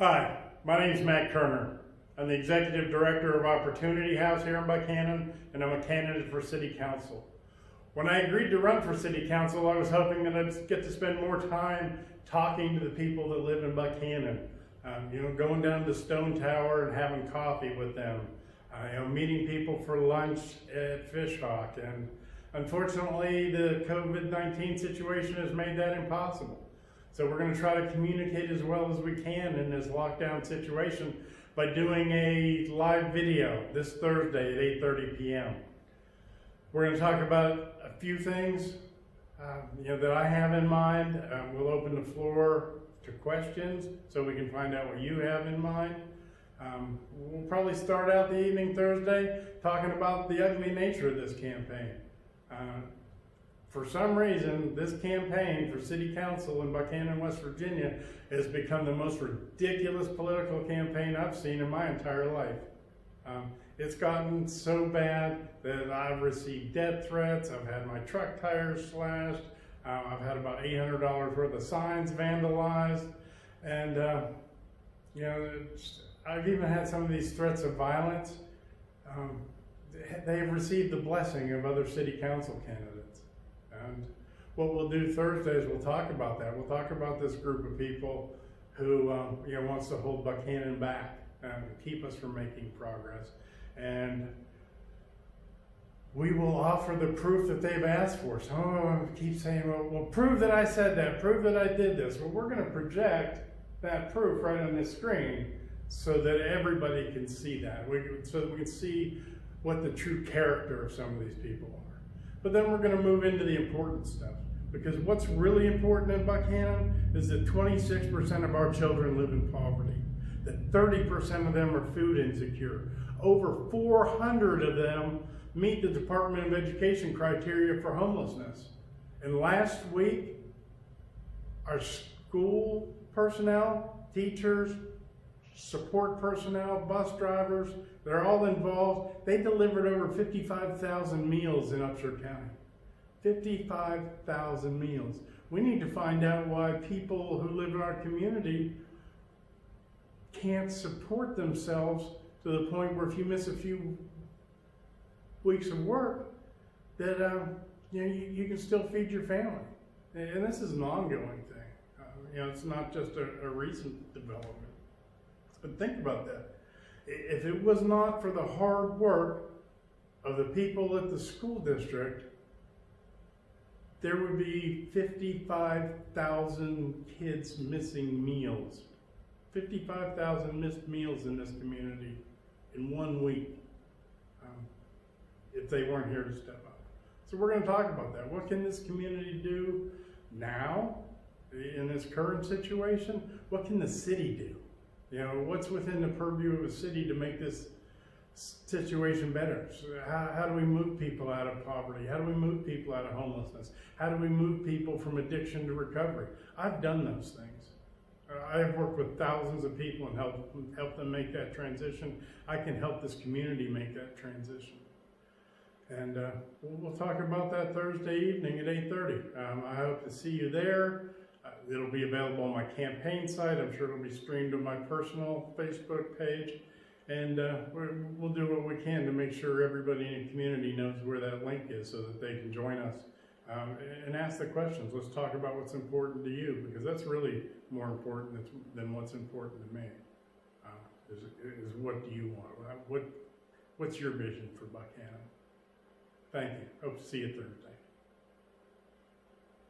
Hi, my name is Matt Kerner. I'm the Executive Director of Opportunity House here in Buchanan, and I'm a candidate for City Council. When I agreed to run for City Council, I was hoping that I'd get to spend more time talking to the people that live in Buchanan. Going down to Stone Tower and having coffee with them. Meeting people for lunch at Fishhawk. And unfortunately, the COVID-19 situation has made that impossible. So we're going to try to communicate as well as we can in this lockdown situation by doing a live video this Thursday at 8:30 p.m. We're going to talk about a few things that I have in mind. We'll open the floor to questions so we can find out what you have in mind. We'll probably start out the evening Thursday talking about the ugly nature of this campaign. For some reason, this campaign for City Council in Buchanan, West Virginia has become the most ridiculous political campaign I've seen in my entire life. It's gotten so bad that I've received death threats, I've had my truck tires slashed, I've had about $800 worth of signs vandalized, and I've even had some of these threats of violence. They have received the blessing of other City Council candidates. And what we'll do Thursday is we'll talk about that. We'll talk about this group of people who wants to hold Buchanan back and keep us from making progress. And we will offer the proof that they've asked for. Some of them keep saying, well, prove that I said that, prove that I did this. Well, we're going to project that proof right on this screen so that everybody can see that. So that we can see what the true character of some of these people are. But then we're going to move into the important stuff, because what's really important in Buchanan is that 26% of our children live in poverty, that 30% of them are food insecure. Over 400 of them meet the Department of Education criteria for homelessness. And last week, our school personnel, teachers, support personnel, bus drivers, they're all involved. They delivered over 55,000 meals in Upshur County. 55,000 meals. We need to find out why people who live in our community can't support themselves to the point where if you miss a few weeks of work, that you can still feed your family. And this is an ongoing thing. It's not just a recent development. But think about that. If it was not for the hard work of the people at the school district, there would be 55,000 kids missing meals. 55,000 missed meals in this community in 1 week if they weren't here to step up. So we're going to talk about that. What can this community do now in this current situation? What can the city do? What's within the purview of a city to make this situation better? So how do we move people out of poverty? How do we move people out of homelessness? How do we move people from addiction to recovery? I've done those things. I have worked with thousands of people and helped them make that transition. I can help this community make that transition. And we'll talk about that Thursday evening at 8:30. I hope to see you there. It'll be available on my campaign site. I'm sure it'll be streamed to my personal Facebook page. And we'll do what we can to make sure everybody in the community knows where that link is so that they can join us and ask the questions. Let's talk about what's important to you, because that's really more important than what's important to me. Is what do you want? What's your vision for Buchanan? Thank you. Hope to see you Thursday.